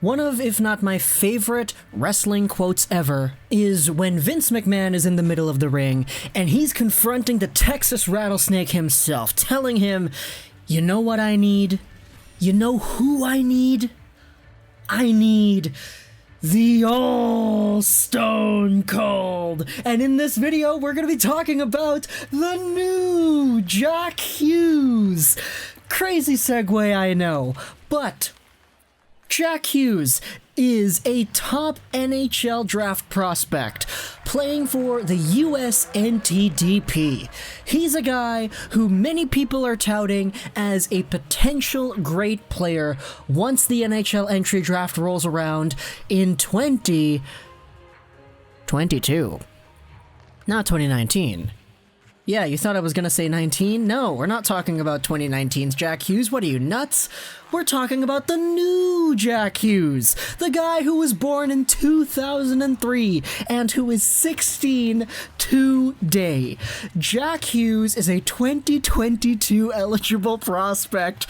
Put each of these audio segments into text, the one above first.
One of, if not my favorite wrestling quotes ever is when Vince McMahon is in the middle of the ring and he's confronting the Texas Rattlesnake himself, telling him, "You know what I need? You know who I need? I need the all Stone Cold." And in this video, we're going to be talking about the new Jack Hughes. Crazy segue, I know, but Jack Hughes is a top NHL draft prospect playing for the USNTDP. He's a guy who many people are touting as a potential great player once the NHL Entry Draft rolls around in 2022. Not 2019. Yeah, you thought I was gonna say 19? No, we're not talking about 2019's Jack Hughes. What are you, nuts? We're talking about the new Jack Hughes, the guy who was born in 2003 and who is 16 today. Jack Hughes is a 2022 eligible prospect.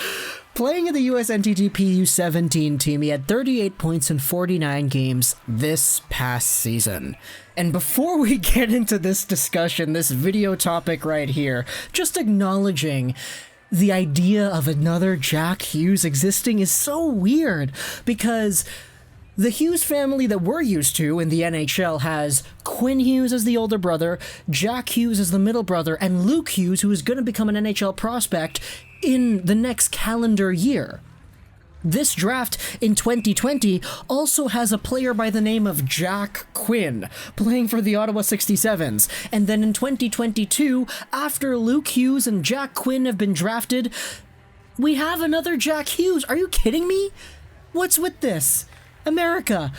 Playing in the USNTDP U17 team, he had 38 points in 49 games this past season. And before we get into this discussion, this video topic right here, just acknowledging the idea of another Jack Hughes existing is so weird, because the Hughes family that we're used to in the NHL has Quinn Hughes as the older brother, Jack Hughes as the middle brother, and Luke Hughes, who is going to become an NHL prospect in the next calendar year. This draft in 2020 also has a player by the name of Jack Quinn playing for the Ottawa 67s. And then in 2022, after Luke Hughes and Jack Quinn have been drafted, we have another Jack Hughes. Are you kidding me? What's with this? America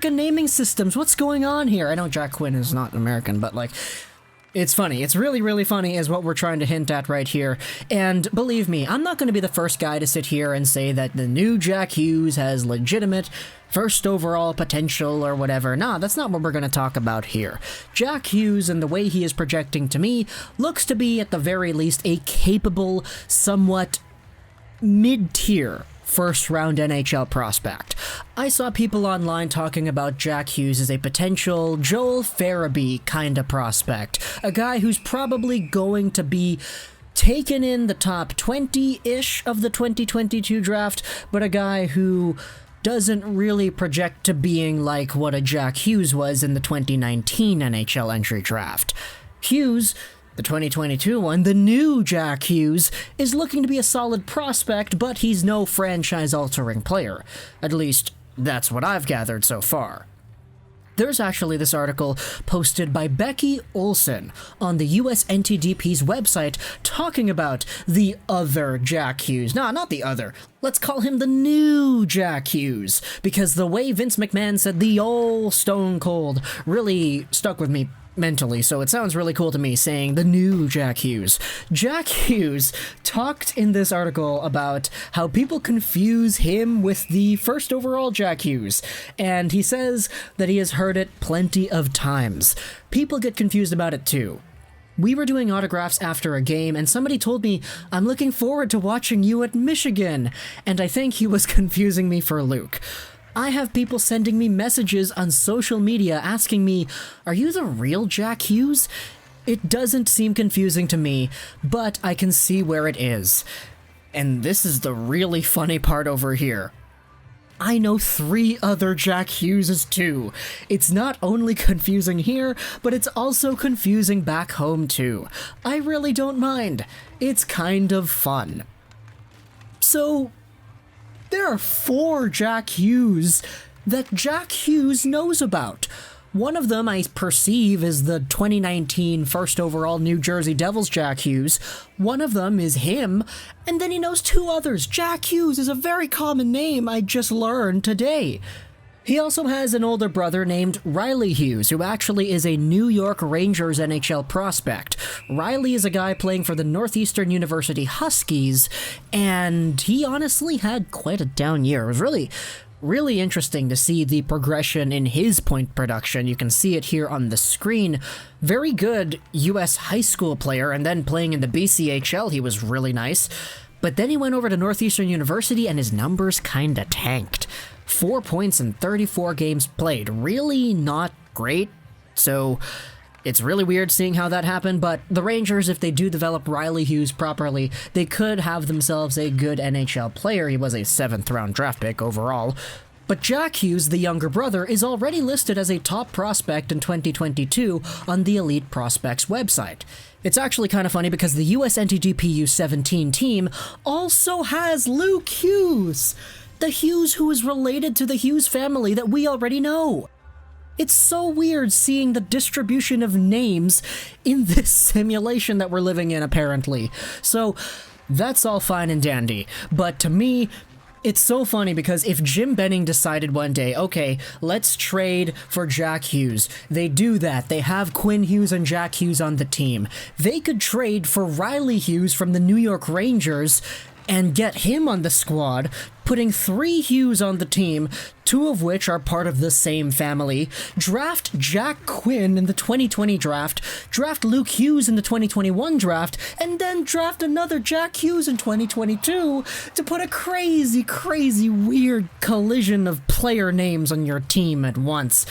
naming systems. What's going on here? I know Jack Quinn is not American, but like, it's funny. It's really, really funny is what we're trying to hint at right here. And believe me, I'm not going to be the first guy to sit here and say that the new Jack Hughes has legitimate first overall potential or whatever. Nah, that's not what we're going to talk about here. Jack Hughes, and the way he is projecting to me, looks to be at the very least a capable, somewhat mid-tier first-round NHL prospect. I saw people online talking about Jack Hughes as a potential Joel Farabee kind of prospect, a guy who's probably going to be taken in the top 20-ish of the 2022 draft, but a guy who doesn't really project to being like what a Jack Hughes was in the 2019 NHL Entry Draft. Hughes, the 2022 one, the new Jack Hughes, is looking to be a solid prospect, but he's no franchise-altering player. At least, that's what I've gathered so far. There's actually this article posted by Becky Olson on the USNTDP's website talking about the other Jack Hughes. Nah, not the other. Let's call him the new Jack Hughes, because the way Vince McMahon said the old Stone Cold really stuck with me mentally, so it sounds really cool to me saying the new Jack Hughes. Jack Hughes talked in this article about how people confuse him with the first overall Jack Hughes, and he says that he has heard it plenty of times. People get confused about it too. We were doing autographs after a game, and somebody told me, "I'm looking forward to watching you at Michigan," and I think he was confusing me for Luke. I have people sending me messages on social media asking me, "Are you the real Jack Hughes?" It doesn't seem confusing to me, but I can see where it is. And this is the really funny part over here. I know 3 other Jack Hugheses too. It's not only confusing here, but it's also confusing back home too. I really don't mind. It's kind of fun. So, there are 4 Jack Hughes that Jack Hughes knows about. One of them I perceive is the 2019 first overall New Jersey Devils Jack Hughes. One of them is him, and then he knows 2 others. Jack Hughes is a very common name I just learned today. He also has an older brother named Riley Hughes, who actually is a New York Rangers NHL prospect. Riley is a guy playing for the Northeastern University Huskies, and he honestly had quite a down year. It was really interesting to see the progression in his point production. You can see it here on the screen. Very good U.S. high school player, and then playing in the BCHL, he was really nice. But then he went over to Northeastern University, and his numbers kinda tanked. 4 points in 34 games played. Really not great. So it's really weird seeing how that happened, but the Rangers, if they do develop Riley Hughes properly, they could have themselves a good NHL player. He was a 7th round draft pick overall. But Jack Hughes, the younger brother, is already listed as a top prospect in 2022 on the Elite Prospects website. It's actually kind of funny because the USNTDP U17 team also has Luke Hughes, the Hughes who is related to the Hughes family that we already know. It's so weird seeing the distribution of names in this simulation that we're living in, apparently. So that's all fine and dandy, but to me, it's so funny because if Jim Benning decided one day, okay, let's trade for Jack Hughes, they do that. They have Quinn Hughes and Jack Hughes on the team. They could trade for Riley Hughes from the New York Rangers and get him on the squad, putting 3 Hughes on the team, 2 of which are part of the same family, draft Jack Quinn in the 2020 draft, draft Luke Hughes in the 2021 draft, and then draft another Jack Hughes in 2022 to put a crazy, crazy, weird collision of player names on your team at once.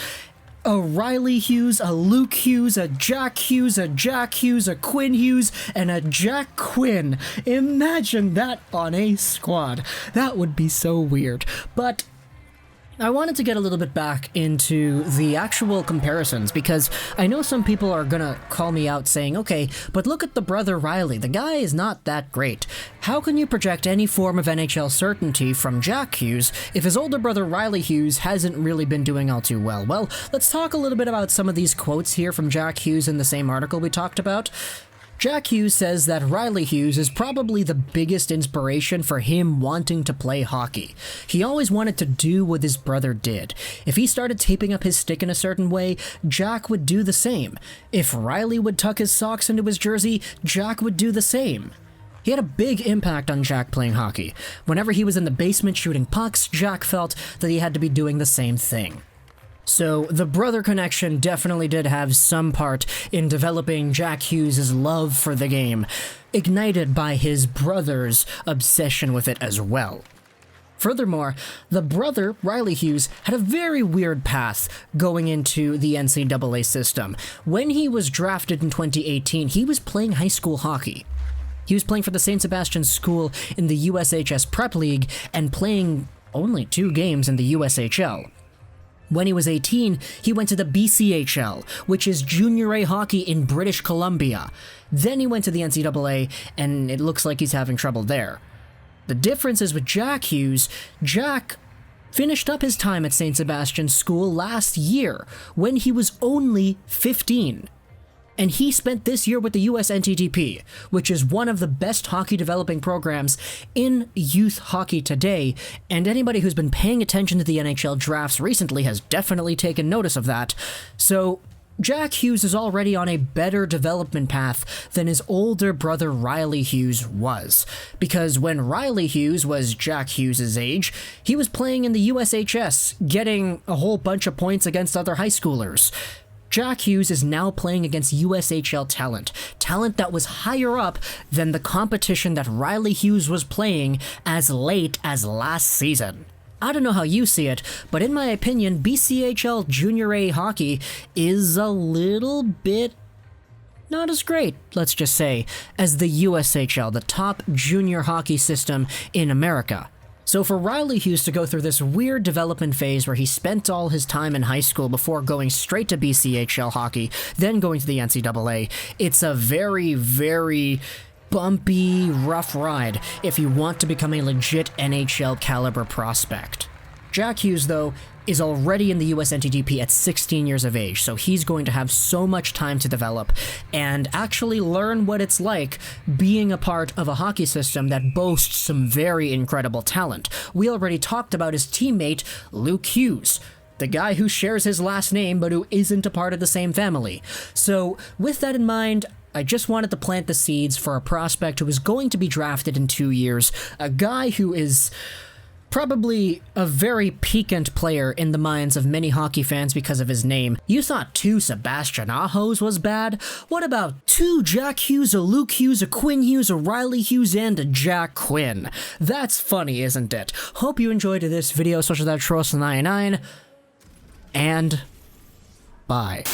A Riley Hughes, a Luke Hughes, a Jack Hughes, a Jack Hughes, a Quinn Hughes, and a Jack Quinn. Imagine that on a squad. That would be so weird. But I wanted to get a little bit back into the actual comparisons because I know some people are gonna call me out saying, okay, but look at the brother Riley. The guy is not that great. How can you project any form of NHL certainty from Jack Hughes if his older brother Riley Hughes hasn't really been doing all too well? Well, let's talk a little bit about some of these quotes here from Jack Hughes in the same article we talked about. Jack Hughes says that Riley Hughes is probably the biggest inspiration for him wanting to play hockey. He always wanted to do what his brother did. If he started taping up his stick in a certain way, Jack would do the same. If Riley would tuck his socks into his jersey, Jack would do the same. He had a big impact on Jack playing hockey. Whenever he was in the basement shooting pucks, Jack felt that he had to be doing the same thing. So the brother connection definitely did have some part in developing Jack Hughes' love for the game, ignited by his brother's obsession with it as well. Furthermore, the brother, Riley Hughes, had a very weird path going into the NCAA system. When he was drafted in 2018, he was playing high school hockey. He was playing for the St. Sebastian School in the USHS Prep League and playing only 2 games in the USHL. When he was 18, he went to the BCHL, which is Junior A hockey in British Columbia. Then he went to the NCAA, and it looks like he's having trouble there. The difference is with Jack Hughes, Jack finished up his time at St. Sebastian's School last year, when he was only 15. And he spent this year with the USNTDP, which is one of the best hockey developing programs in youth hockey today, and anybody who's been paying attention to the NHL drafts recently has definitely taken notice of that. So Jack Hughes is already on a better development path than his older brother Riley Hughes was, because when Riley Hughes was Jack Hughes' age, he was playing in the USHS, getting a whole bunch of points against other high schoolers. Jack Hughes is now playing against USHL talent that was higher up than the competition that Riley Hughes was playing as late as last season. I don't know how you see it, but in my opinion, BCHL Junior A hockey is a little bit not as great, let's just say, as the USHL, the top junior hockey system in America. So for Riley Hughes to go through this weird development phase where he spent all his time in high school before going straight to BCHL hockey, then going to the NCAA, it's a very, very bumpy, rough ride if you want to become a legit NHL caliber prospect. Jack Hughes, though, is already in the USNTDP at 16 years of age, so he's going to have so much time to develop and actually learn what it's like being a part of a hockey system that boasts some very incredible talent. We already talked about his teammate, Luke Hughes, the guy who shares his last name but who isn't a part of the same family. So with that in mind, I just wanted to plant the seeds for a prospect who is going to be drafted in 2 years, a guy who is Probably a very piquant player in the minds of many hockey fans because of his name. You thought 2 Sebastian Ahos was bad? What about 2 Jack Hughes, a Luke Hughes, a Quinn Hughes, a Riley Hughes, and a Jack Quinn? That's funny, isn't it? Hope you enjoyed this video, such as that Tross 99, and bye.